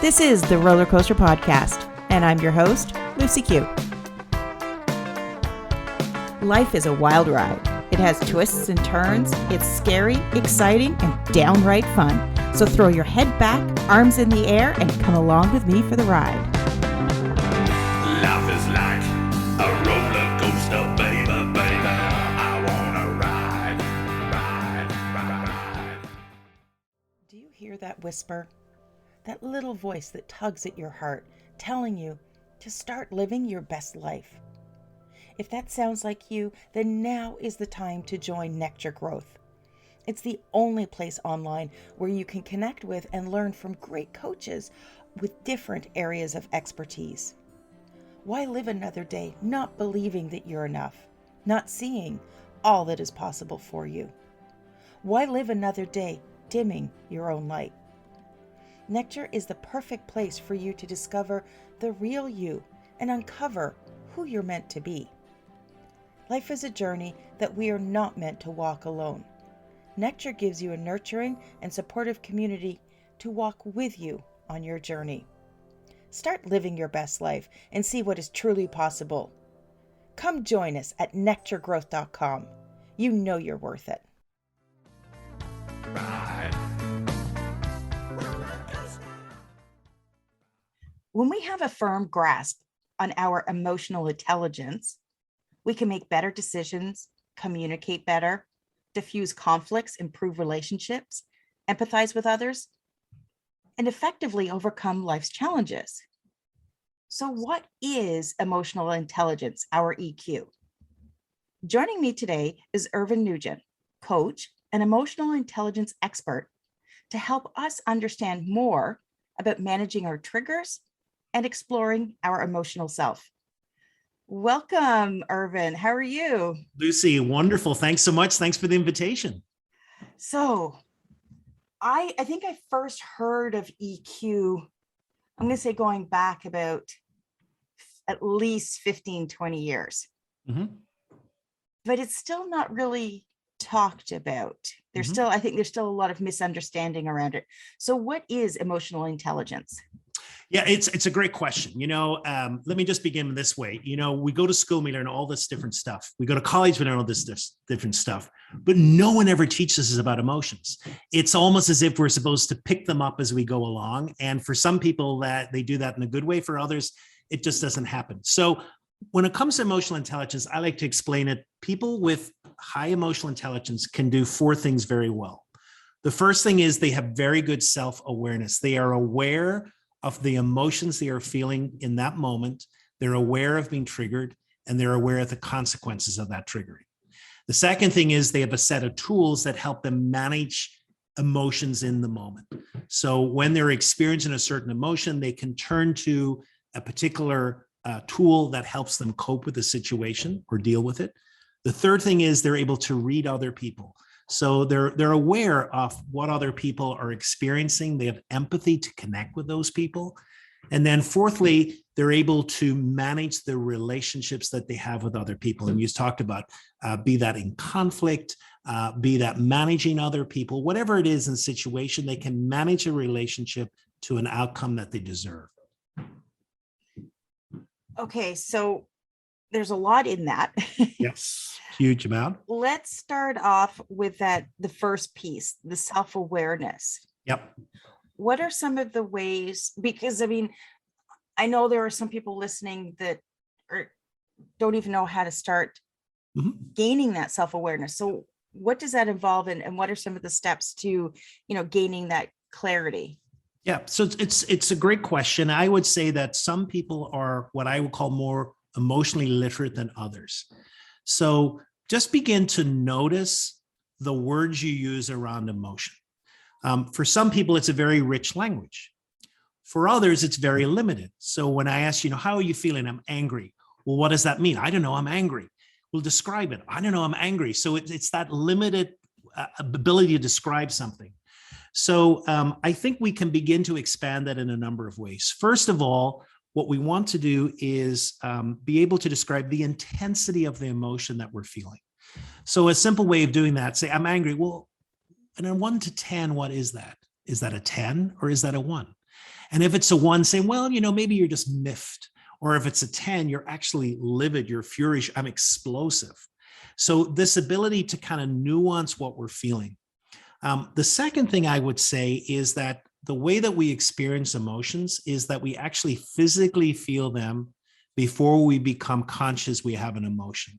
This is the Roller Coaster Podcast, and I'm your host, Lucy Q. Life is a wild ride. It has twists and turns. It's scary, exciting, and downright fun. So throw your head back, arms in the air, and come along with me for the ride. Life is like a roller coaster, baby, baby. I wanna ride. Do you hear that whisper? That little voice that tugs at your heart, telling you to start living your best life. If that sounds like you, then now is the time to join Nectar Growth. It's the only place online where you can connect with and learn from great coaches with different areas of expertise. Why live another day not believing that you're enough, not seeing all that is possible for you? Why live another day dimming your own light? Nectar is the perfect place for you to discover the real you and uncover who you're meant to be. Life is a journey that we are not meant to walk alone. Nectar gives you a nurturing and supportive community to walk with you on your journey. Start living your best life and see what is truly possible. Come join us at nectargrowth.com. You know you're worth it. Ride. When we have a firm grasp on our emotional intelligence, we can make better decisions, communicate better, diffuse conflicts, improve relationships, empathize with others, and effectively overcome life's challenges. So what is emotional intelligence, our EQ? Joining me today is Irvine Nugent, coach and emotional intelligence expert, to help us understand more about managing our triggers and exploring our emotional self. Welcome, Irvine. How are you? Lucy, wonderful. Thanks so much. Thanks for the invitation. So I think I first heard of EQ, I'm going to say going back about at least 15, 20 years. Mm-hmm. But it's still not really talked about. There's still, I think there's still a lot of misunderstanding around it. So what is emotional intelligence? Yeah, it's a great question. Let me just begin this way. We go to school, we learn all this different stuff. We go to college, we learn all this different stuff, but no one ever teaches us about emotions. It's almost as if we're supposed to pick them up as we go along. And for some people that they do that in a good way, for others, it just doesn't happen. So when it comes to emotional intelligence, I like to explain it. People with high emotional intelligence can do four things very well. The first thing is they have very good self-awareness. They are aware of the emotions they are feeling in that moment. They're aware of being triggered, and they're aware of the consequences of that triggering. The second thing is they have a set of tools that help them manage emotions in the moment. So when they're experiencing a certain emotion, they can turn to a particular tool that helps them cope with the situation or deal with it. The third thing is they're able to read other people. So they're aware of what other people are experiencing. They have empathy to connect with those people. And then fourthly, they're able to manage the relationships that they have with other people. And you talked about be that in conflict, be that managing other people, whatever it is in situation, they can manage a relationship to an outcome that they deserve. Okay, so there's a lot in that. Yes, huge amount. Let's start off with the first piece, the self-awareness. Yep. What are some of the ways, because I know there are some people listening that don't even know how to start gaining that self-awareness. So what does that involve, and what are some of the steps to, gaining that clarity? Yeah, so it's a great question. I would say that some people are what I would call more emotionally literate than others. So just begin to notice the words you use around emotion. For some people, it's a very rich language. For others, it's very limited. So when I ask, how are you feeling? I'm angry. Well, what does that mean? I don't know. I'm angry. Well, describe it. I don't know. I'm angry. So it's that limited ability to describe something. So I think we can begin to expand that in a number of ways. First of all, what we want to do is be able to describe the intensity of the emotion that we're feeling. So a simple way of doing that, say, I'm angry. Well, and on 1 to 10, what is that? Is that a 10 or is that a 1? And if it's a 1, say, well, maybe you're just miffed. Or if it's a 10, you're actually livid, you're furious, I'm explosive. So this ability to kind of nuance what we're feeling. The second thing I would say is that the way that we experience emotions is that we actually physically feel them before we become conscious we have an emotion.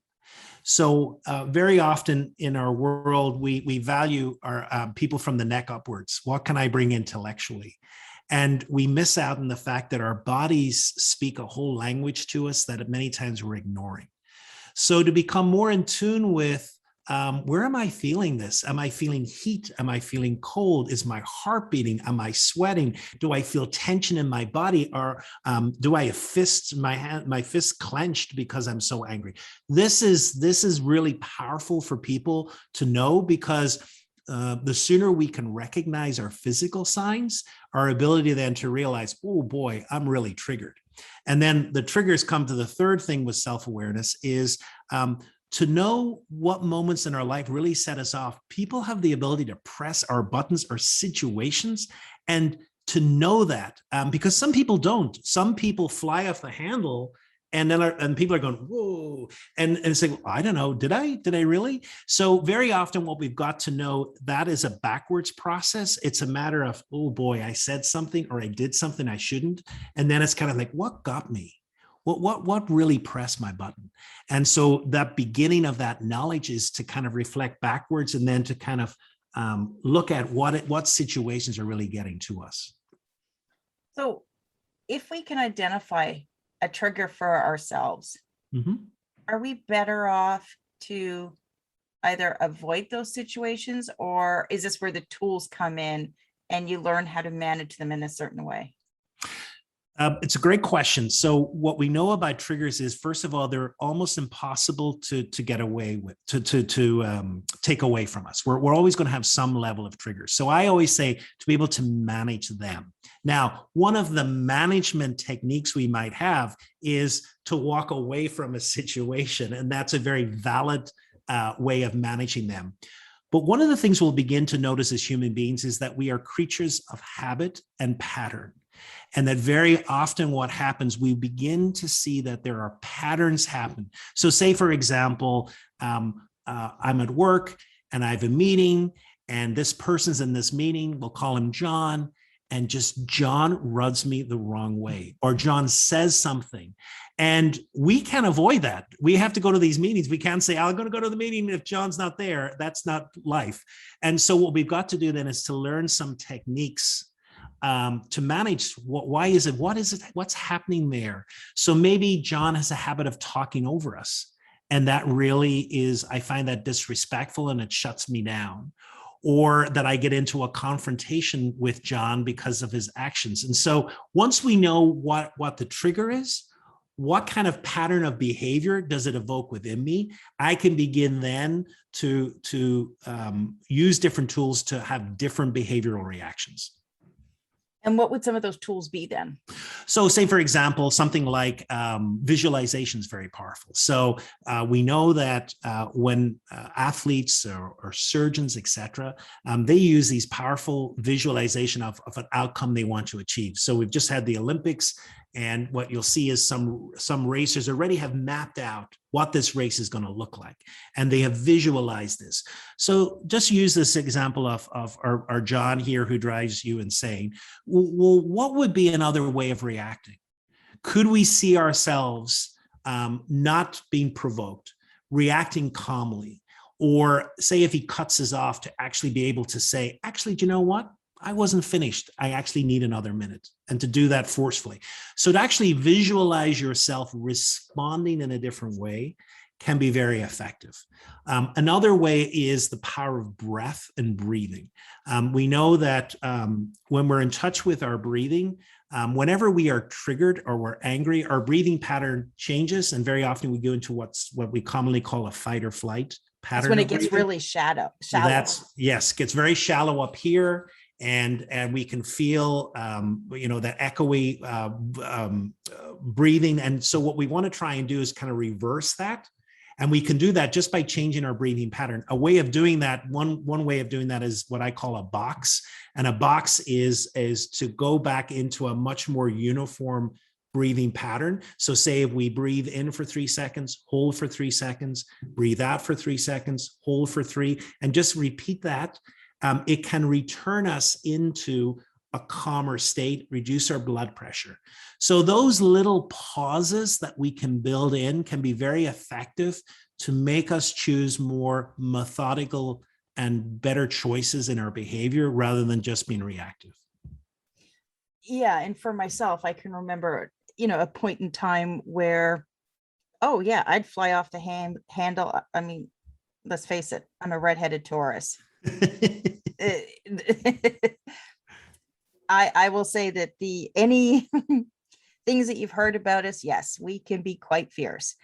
So very often in our world, we value our people from the neck upwards. What can I bring intellectually? And we miss out on the fact that our bodies speak a whole language to us that many times we're ignoring. So to become more in tune with where am I feeling this? Am I feeling heat? Am I feeling cold? Is my heart beating? Am I sweating? Do I feel tension in my body? Or do I have fists, my fists clenched because I'm so angry? This is really powerful for people to know, because the sooner we can recognize our physical signs, our ability then to realize, oh boy, I'm really triggered. And then the triggers come to the third thing with self-awareness is to know what moments in our life really set us off. People have the ability to press our buttons or situations, and to know that, because some people don't. Some people fly off the handle, and then people are going, whoa, and say, well, I don't know, did I really? So very often what we've got to know, that is a backwards process. It's a matter of, oh boy, I said something or I did something I shouldn't. And then it's kind of like, what got me? What really pressed my button? And so that beginning of that knowledge is to kind of reflect backwards, and then to kind of look at what situations are really getting to us. So if we can identify a trigger for ourselves, are we better off to either avoid those situations, or is this where the tools come in and you learn how to manage them in a certain way? It's a great question. So what we know about triggers is, first of all, they're almost impossible to get away with, to take away from us. We're always going to have some level of triggers. So I always say to be able to manage them. Now, one of the management techniques we might have is to walk away from a situation, and that's a very valid way of managing them. But one of the things we'll begin to notice as human beings is that we are creatures of habit and pattern. And that very often what happens, we begin to see that there are patterns happen. So say, for example, I'm at work and I have a meeting, and this person's in this meeting, we'll call him John, and just John rubs me the wrong way, or John says something. And we can't avoid that. We have to go to these meetings. We can't say, I'm going to go to the meeting if John's not there. That's not life. And so what we've got to do then is to learn some techniques to manage why is it, what's happening there. So maybe John has a habit of talking over us, and that really is, I find that disrespectful and it shuts me down. Or that I get into a confrontation with John because of his actions. And so once we know what the trigger is, what kind of pattern of behavior does it evoke within me, I can begin then to use different tools to have different behavioral reactions. And what would some of those tools be then? So say, for example, something like visualization is very powerful. So we know that when athletes or surgeons, et cetera, they use these powerful visualization of an outcome they want to achieve. So we've just had the Olympics, and what you'll see is some racers already have mapped out what this race is going to look like, and they have visualized this. So just use this example of our John here, who drives you insane. Well, what would be another way of reacting? Could we see ourselves not being provoked, reacting calmly? Or say if he cuts us off, to actually be able to say, actually, do you know what? I wasn't finished. I actually need another minute, and to do that forcefully. So to actually visualize yourself responding in a different way can be very effective. Another way is the power of breath and breathing. We know that when we're in touch with our breathing, whenever we are triggered or we're angry, our breathing pattern changes, and very often we go into what we commonly call a fight or flight pattern. That's when it gets really shallow. Gets very shallow up here. And we can feel, that echoey breathing. And so what we want to try and do is kind of reverse that And we can do that just by changing our breathing pattern. A way of doing that, one way of doing that is what I call a box. And a box is to go back into a much more uniform breathing pattern. So say if we breathe in for 3 seconds, hold for 3 seconds, breathe out for 3 seconds, hold for 3, and just repeat that. It can return us into a calmer state, reduce our blood pressure. So those little pauses that we can build in can be very effective to make us choose more methodical and better choices in our behavior rather than just being reactive. Yeah. And for myself, I can remember, a point in time where, oh yeah, I'd fly off the handle. I mean, let's face it, I'm a redheaded Taurus. I will say that any things that you've heard about us, yes, we can be quite fierce.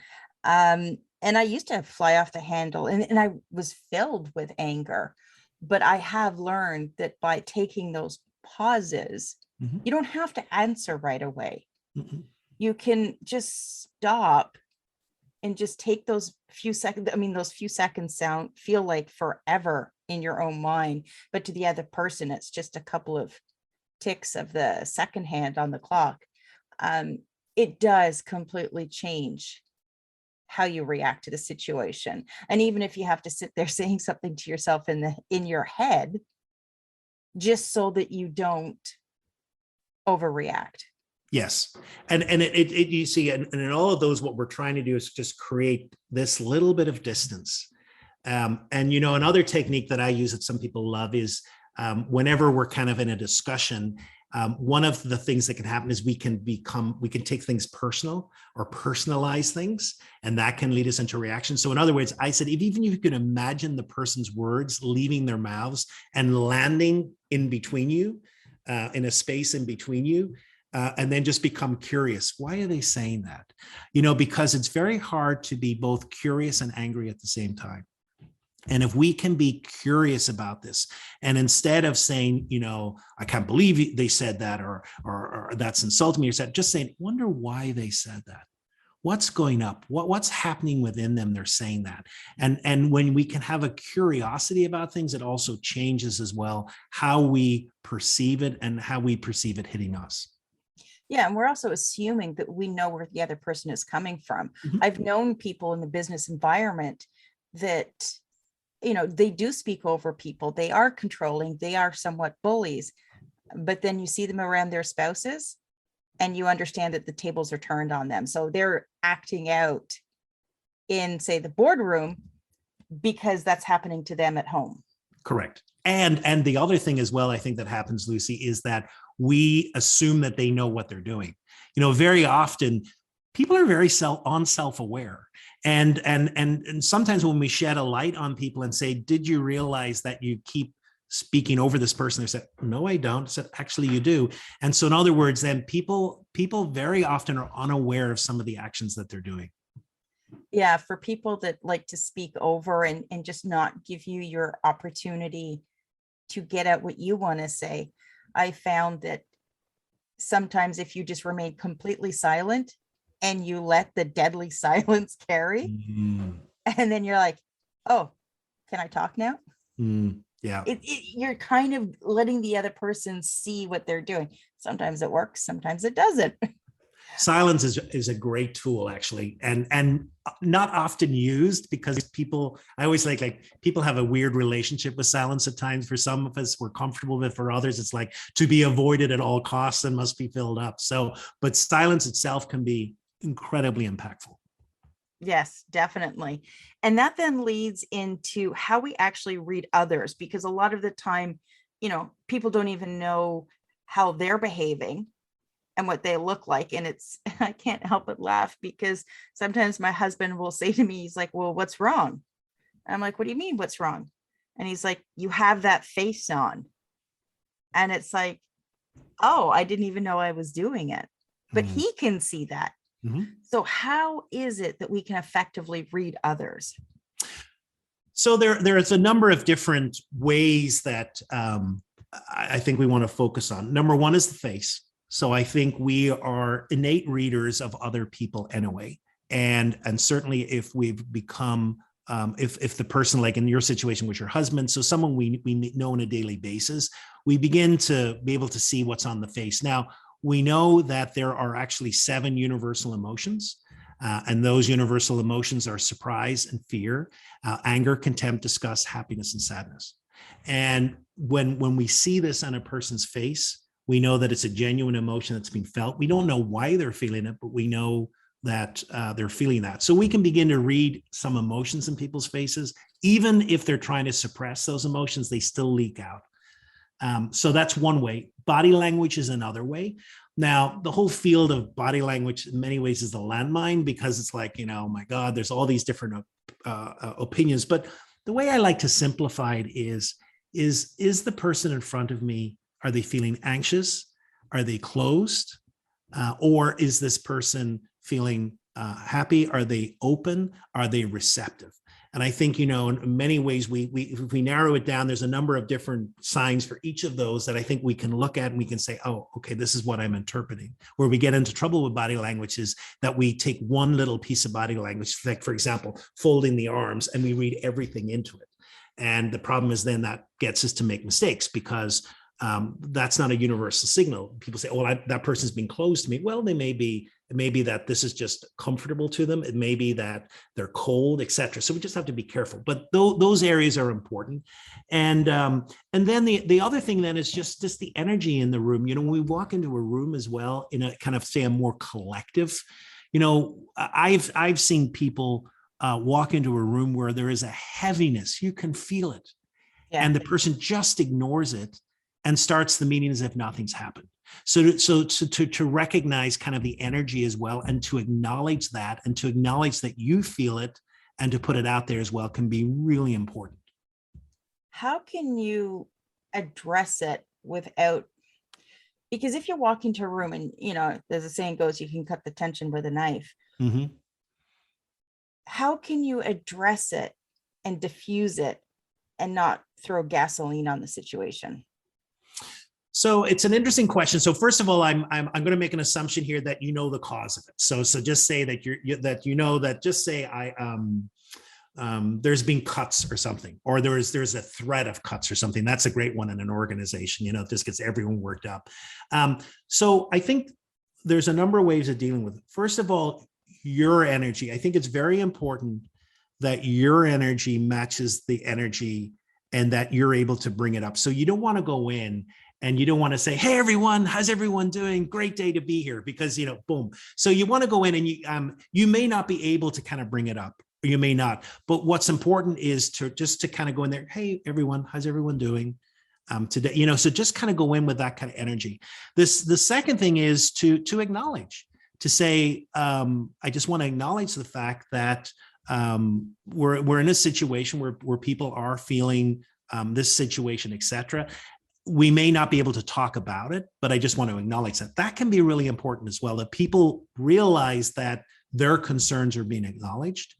And I used to fly off the handle and I was filled with anger, but I have learned that by taking those pauses, you don't have to answer right away. You can just stop and just take those few seconds. I mean, those few seconds feel like forever in your own mind, but to the other person, it's just a couple of ticks of the second hand on the clock. It does completely change how you react to the situation. And even if you have to sit there saying something to yourself in your head, just so that you don't overreact. Yes. And you see, and in all of those, what we're trying to do is just create this little bit of distance. And, another technique that I use that some people love is whenever we're kind of in a discussion, one of the things that can happen is we can take things personal or personalize things, and that can lead us into reaction. So in other words, I said, even if you can imagine the person's words leaving their mouths and landing in between you, in a space in between you, and then just become curious. Why are they saying that? Because it's very hard to be both curious and angry at the same time. And if we can be curious about this, and instead of saying, I can't believe they said that, or that's insulting me, or just saying, wonder why they said that. What's going up? What's happening within them? They're saying that. And when we can have a curiosity about things, it also changes as well how we perceive it and how we perceive it hitting us. Yeah. And we're also assuming that we know where the other person is coming from. I've known people in the business environment that, they do speak over people. They are controlling. They are somewhat bullies. But then you see them around their spouses and you understand that the tables are turned on them. So they're acting out in, say, the boardroom because that's happening to them at home. Correct. And the other thing as well, I think that happens, Lucy, is that we assume that they know what they're doing. Very often people are very self-aware. And sometimes when we shed a light on people and say, did you realize that you keep speaking over this person? They said, no, I don't. I said, actually, you do. And so in other words, then people very often are unaware of some of the actions that they're doing. Yeah. For people that like to speak over and just not give you your opportunity to get out what you want to say, I found that sometimes if you just remain completely silent and you let the deadly silence carry, and then you're like, oh, can I talk now? Yeah. You're kind of letting the other person see what they're doing. Sometimes it works, sometimes it doesn't. Silence is a great tool, actually, and not often used because I always like people have a weird relationship with silence at times. For some of us, we're comfortable with it. For others, it's like to be avoided at all costs and must be filled up. So, but silence itself can be incredibly impactful. Yes, definitely. And that then leads into how we actually read others, because a lot of the time, people don't even know how they're behaving and what they look like. And I can't help but laugh because sometimes my husband will say to me, he's like, well, what's wrong? And I'm like, what do you mean what's wrong? And he's like, you have that face on. And it's like, oh, I didn't even know I was doing it, but he can see that. So how is it that we can effectively read others? So there's a number of different ways that I think we want to focus on. Number one is the face. So I think we are innate readers of other people anyway. And certainly if we've become, if the person, like in your situation with your husband, so someone we know on a daily basis, we begin to be able to see what's on the face. Now, we know that there are actually 7 universal emotions. And those universal emotions are surprise and fear, anger, contempt, disgust, happiness, and sadness. And when we see this on a person's face, we know that it's a genuine emotion that's being felt. We don't know why they're feeling it, but we know that they're feeling that. So we can begin to read some emotions in people's faces. Even if they're trying to suppress those emotions, they still leak out. So that's one way. Body language is another way. Now, the whole field of body language in many ways is a landmine, because it's like, oh my God, there's all these different opinions. But the way I like to simplify it is the person in front of me, are they feeling anxious? Are they closed? Or is this person feeling happy? Are they open? Are they receptive? And I think, in many ways, if we narrow it down, there's a number of different signs for each of those that I think we can look at, and we can say, oh, okay, this is what I'm interpreting. Where we get into trouble with body language is that we take one little piece of body language, like, for example, folding the arms, and we read everything into it. And the problem is then that gets us to make mistakes, because that's not a universal signal. People say, oh, that person's being closed to me. Well, it may be that this is just comfortable to them. It may be that they're cold, etc. So we just have to be careful. But those areas are important. And then the other thing then is just the energy in the room. When we walk into a room as well, in a kind of, say, a more collective, I've seen people walk into a room where there is a heaviness. You can feel it. Yeah. And the person just ignores it and starts the meeting as if nothing's happened. So to recognize kind of the energy as well, and to acknowledge that, and to acknowledge that you feel it, and to put it out there as well, can be really important. How can you address it without, because if you walk into a room and, there's a saying goes, you can cut the tension with a knife. Mm-hmm. How can you address it and diffuse it and not throw gasoline on the situation? So it's an interesting question. So first of all, I'm going to make an assumption here that you know the cause of it. So just say that just say there's been cuts or something, or there's a threat of cuts or something. That's a great one in an organization. This gets everyone worked up. So I think there's a number of ways of dealing with it. First of all, your energy. I think it's very important that your energy matches the energy, and that you're able to bring it up. So you don't want to go in and you don't want to say, hey, everyone, how's everyone doing? Great day to be here, because, boom. So you want to go in and you may not be able to kind of bring it up, or you may not. But what's important is to kind of go in there. Hey, everyone, how's everyone doing today? So just kind of go in with that kind of energy. The second thing is to acknowledge, to say, I just want to acknowledge the fact that we're in a situation where people are feeling this situation, etc. We may not be able to talk about it, but I just want to acknowledge that. That can be really important as well, that people realize that their concerns are being acknowledged.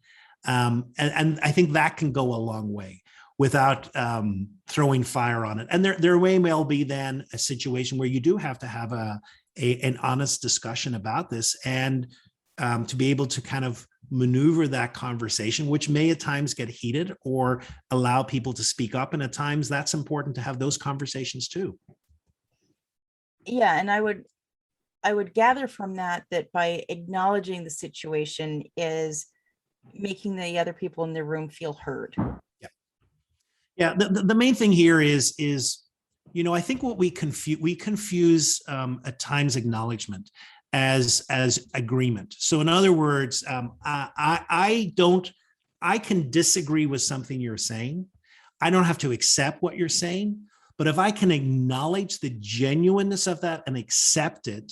And I think that can go a long way without throwing fire on it. And there may well be then a situation where you do have to have an honest discussion about this, and to be able to kind of maneuver that conversation, which may at times get heated, or allow people to speak up. And at times that's important to have those conversations too. Yeah. And I would gather from that by acknowledging the situation is making the other people in the room feel heard. Yeah. The main thing here is, I think what we confuse at times acknowledgement as agreement. So in other words, I can disagree with something you're saying. I don't have to accept what you're saying, but if I can acknowledge the genuineness of that and accept it,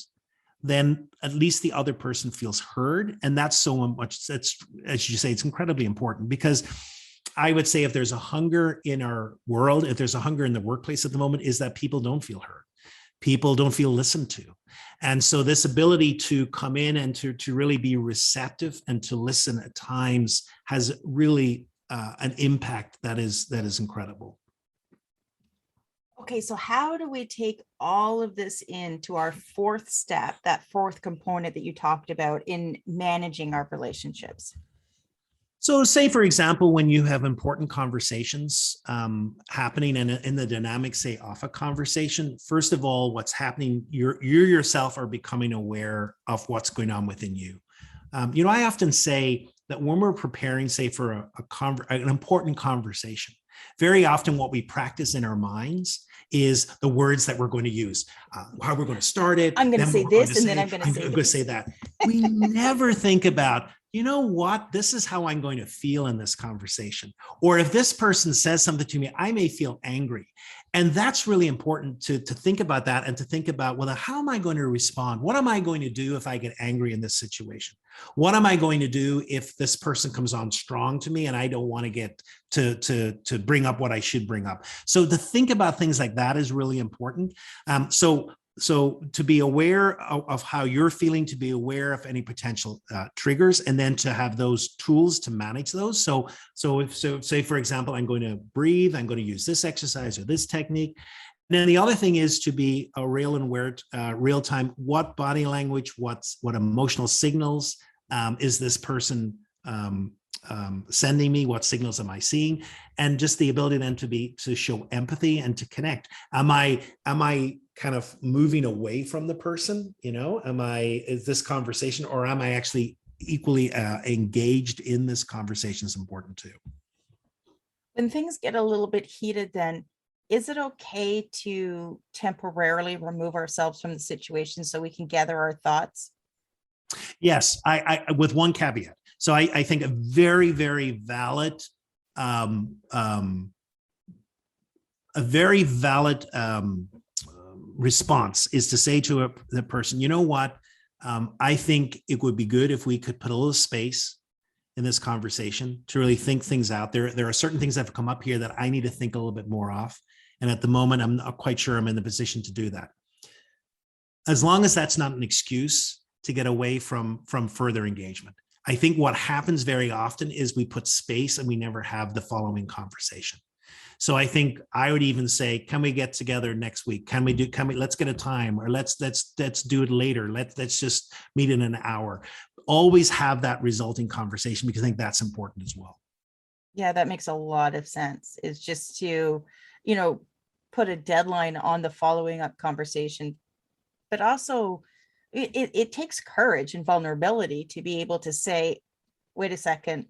then at least the other person feels heard. And that's so much, that's, as you say, it's incredibly important, because I would say if there's a hunger in our world, if there's a hunger in the workplace at the moment, is that people don't feel heard. People don't feel listened to. And so this ability to come in and to really be receptive and to listen at times has really an impact that is incredible. Okay, so how do we take all of this into our fourth step, that fourth component that you talked about in managing our relationships? So say, for example, when you have important conversations happening in the dynamic, say, of a conversation, first of all, what's happening, you yourself are becoming aware of what's going on within you. I often say that when we're preparing, say, for an important conversation, very often what we practice in our minds is the words that we're going to use, how we're going to start it. I'm going to say this, and then I'm going to say that. We never think about, you know what, this is how I'm going to feel in this conversation. Or if this person says something to me, I may feel angry. And that's really important to think about that, and to think about, well, how am I going to respond? What am I going to do if I get angry in this situation? What am I going to do if this person comes on strong to me and I don't want to get to bring up what I should bring up? So to think about things like that is really important. So to be aware of how you're feeling, to be aware of any potential triggers, and then to have those tools to manage those. So say, for example, I'm going to breathe, I'm going to use this exercise or this technique. And then the other thing is to be real time, what body language, what emotional signals is this person sending me? What signals am I seeing? And just the ability then to show empathy and to connect. Am I kind of moving away from the person? Is this conversation, or am I actually equally engaged in this conversation is important too. When things get a little bit heated, then is it okay to temporarily remove ourselves from the situation so we can gather our thoughts? Yes, I with one caveat. So I think a very, very valid, response is to say to the person, you know what, I think it would be good if we could put a little space in this conversation to really think things out. There are certain things that have come up here that I need to think a little bit more of. And at the moment, I'm not quite sure I'm in the position to do that. As long as that's not an excuse to get away from further engagement. I think what happens very often is we put space and we never have the following conversation. So I think I would even say, can we get together next week? Let's get a time, or let's do it later. Let's just meet in an hour. Always have that resulting conversation, because I think that's important as well. Yeah, that makes a lot of sense. It's just to, put a deadline on the following up conversation, but also it takes courage and vulnerability to be able to say, wait a second,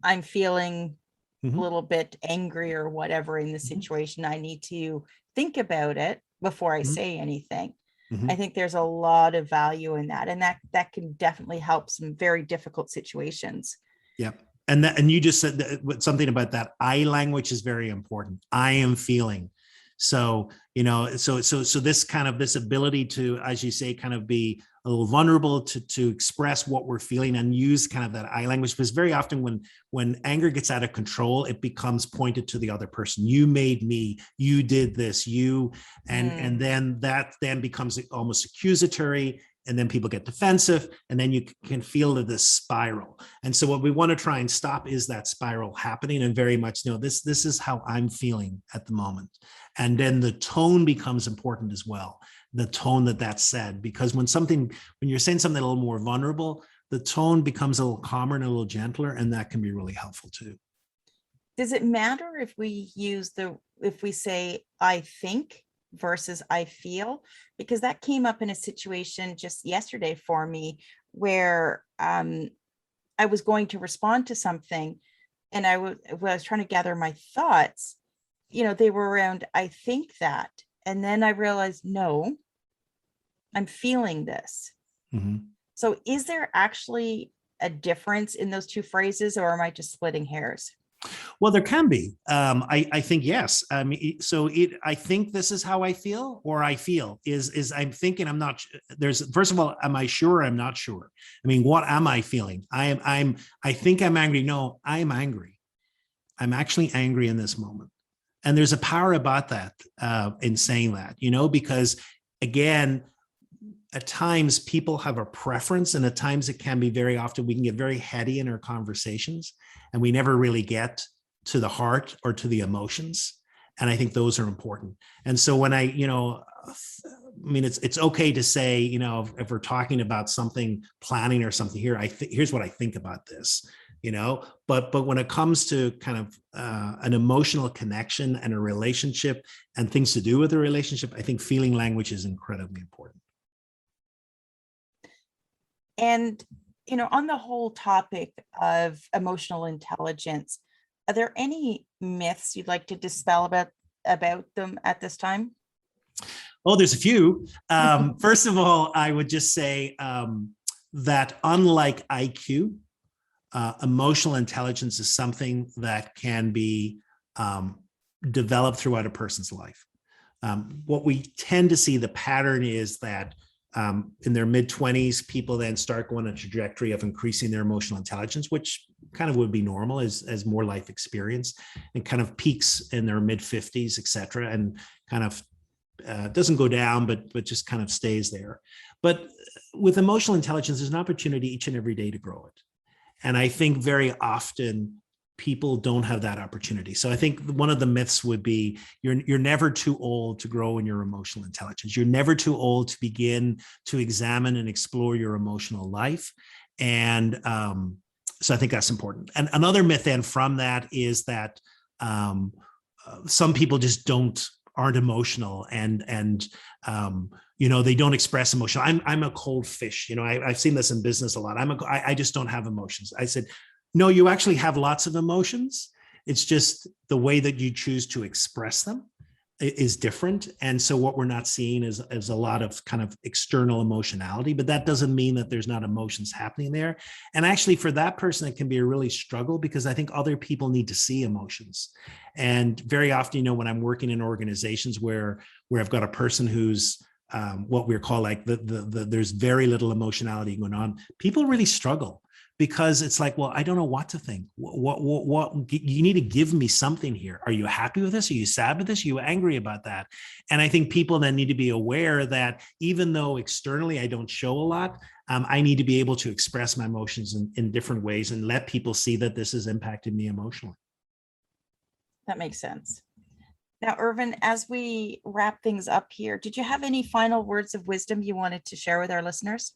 I'm feeling a little bit angry or whatever in the situation. I need to think about it before I say anything. I think there's a lot of value in that, and that can definitely help some very difficult situations. Yeah. And you just said something about that. I language is very important. I am feeling. So, so this ability to, as you say, kind of be a little vulnerable to express what we're feeling and use kind of that I language, because very often when anger gets out of control, it becomes pointed to the other person. You made me, you did this, and then that then becomes almost accusatory. And then people get defensive, and then you can feel this spiral. And so what we want to try and stop is that spiral happening, and very much this is how I'm feeling at the moment. And then the tone becomes important as well. The tone that's said, because when you're saying something a little more vulnerable, the tone becomes a little calmer and a little gentler, and that can be really helpful too. Does it matter if we say I think versus I feel? Because that came up in a situation just yesterday for me where I was going to respond to something, and I was trying to gather my thoughts. They were around, I think that, and then I realized, no, I'm feeling this. So is there actually a difference in those two phrases, or am I just splitting hairs? Well, there can be. I think yes. I mean, I think this is how I feel, or I feel is I'm thinking. I'm not. First of all, am I sure? I'm not sure. I mean, what am I feeling? I think I'm angry. No, I'm angry. I'm actually angry in this moment, and there's a power about that in saying that. Because again, at times people have a preference, and at times it can be very often we can get very heady in our conversations, and we never really get to the heart or to the emotions. And I think those are important. And so when it's okay to say, if we're talking about something, planning or something here, here's what I think about this, but when it comes to kind of an emotional connection and a relationship and things to do with a relationship, I think feeling language is incredibly important. And, on the whole topic of emotional intelligence, are there any myths you'd like to dispel about them at this time? Oh, there's a few. First of all, I would just say that unlike IQ, emotional intelligence is something that can be developed throughout a person's life. What we tend to see, the pattern is that in their mid-20s, people then start going on a trajectory of increasing their emotional intelligence, which kind of would be normal as more life experience, and kind of peaks in their mid-50s, et cetera, and kind of doesn't go down, but just kind of stays there. But with emotional intelligence, there's an opportunity each and every day to grow it. And I think very often people don't have that opportunity. So I think one of the myths would be you're never too old to grow in your emotional intelligence. You're never too old to begin to examine and explore your emotional life. And so I think that's important. And another myth then from that is that some people just aren't emotional and they don't express emotion. I'm a cold fish. I've seen this in business a lot. I just don't have emotions. I said, no, you actually have lots of emotions. It's just the way that you choose to express them is different. And so what we're not seeing is a lot of kind of external emotionality, but that doesn't mean that there's not emotions happening there. And actually for that person, it can be a really struggle because I think other people need to see emotions. And very often, when I'm working in organizations where I've got a person who's what we're called like there's very little emotionality going on, people really struggle. Because it's like, well, I don't know what to think. What you need to give me something here. Are you happy with this? Are you sad with this? Are you angry about that? And I think people then need to be aware that even though externally I don't show a lot, I need to be able to express my emotions in different ways and let people see that this has impacted me emotionally. That makes sense. Now, Irvine, as we wrap things up here, did you have any final words of wisdom you wanted to share with our listeners?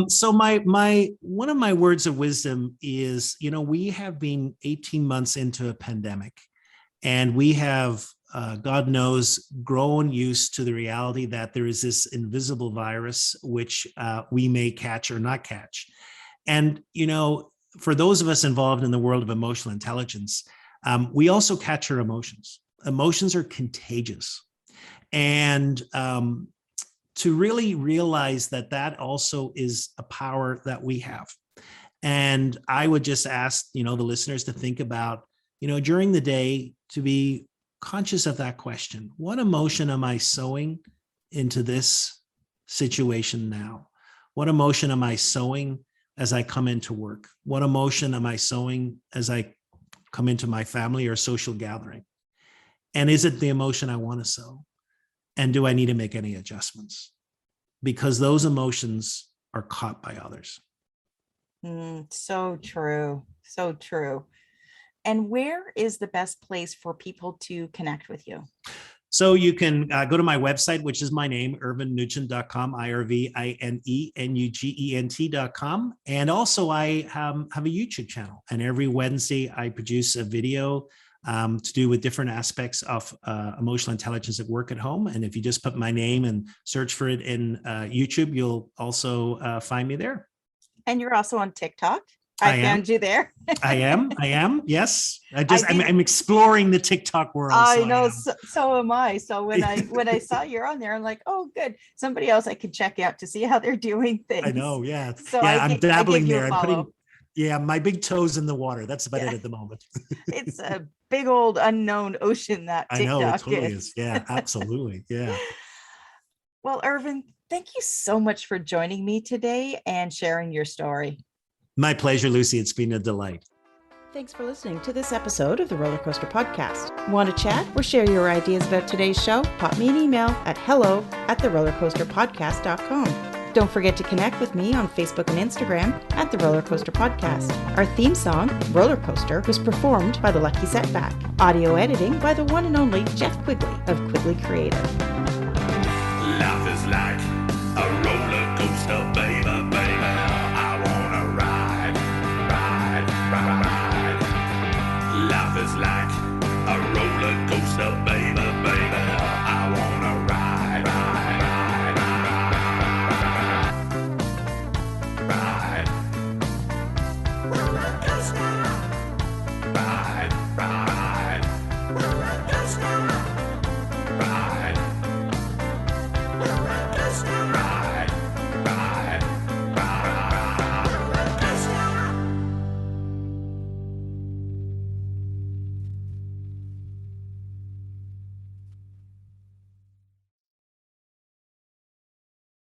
So one of my words of wisdom is, we have been 18 months into a pandemic, and we have, God knows, grown used to the reality that there is this invisible virus, which we may catch or not catch. And, for those of us involved in the world of emotional intelligence, we also catch our emotions. Emotions are contagious. And to really realize that also is a power that we have. And I would just ask, the listeners to think about, during the day, to be conscious of that question. What emotion am I sowing into this situation now? What emotion am I sowing as I come into work? What emotion am I sowing as I come into my family or social gathering? And is it the emotion I want to sow? And do I need to make any adjustments? Because those emotions are caught by others. So true. So true. And where is the best place for people to connect with you? So you can go to my website, which is my name, irvinenugent.com, IRVINUGENT.com. And also I have a YouTube channel. And every Wednesday I produce a video to do with different aspects of emotional intelligence at work at home. And if you just put my name and search for it in YouTube, you'll also find me there. And you're also on TikTok. I found you there. I am. Yes. I'm exploring the TikTok world. I know. So am I. So when I saw you're on there, I'm like, oh, good. Somebody else I could check out to see how they're doing things. I know. Yeah. So yeah, I'm dabbling there. I'm putting my big toes in the water. That's about it at the moment. It's a big old unknown ocean that TikTok I know, it totally is. Yeah, absolutely. Yeah. Well, Irvine, thank you so much for joining me today and sharing your story. My pleasure, Lucy. It's been a delight. Thanks for listening to this episode of the Roller Coaster Podcast. Want to chat or share your ideas about today's show? Pop me an email at hello@therollercoasterpodcast.com. Don't forget to connect with me on Facebook and Instagram at The Roller Coaster Podcast. Our theme song, Roller Coaster, was performed by The Lucky Setback. Audio editing by the one and only Jeff Quigley of Quigley Creative. Life is like a roller coaster, baby, baby. I wanna ride, ride, ride, ride. Life is like a roller coaster, baby, baby.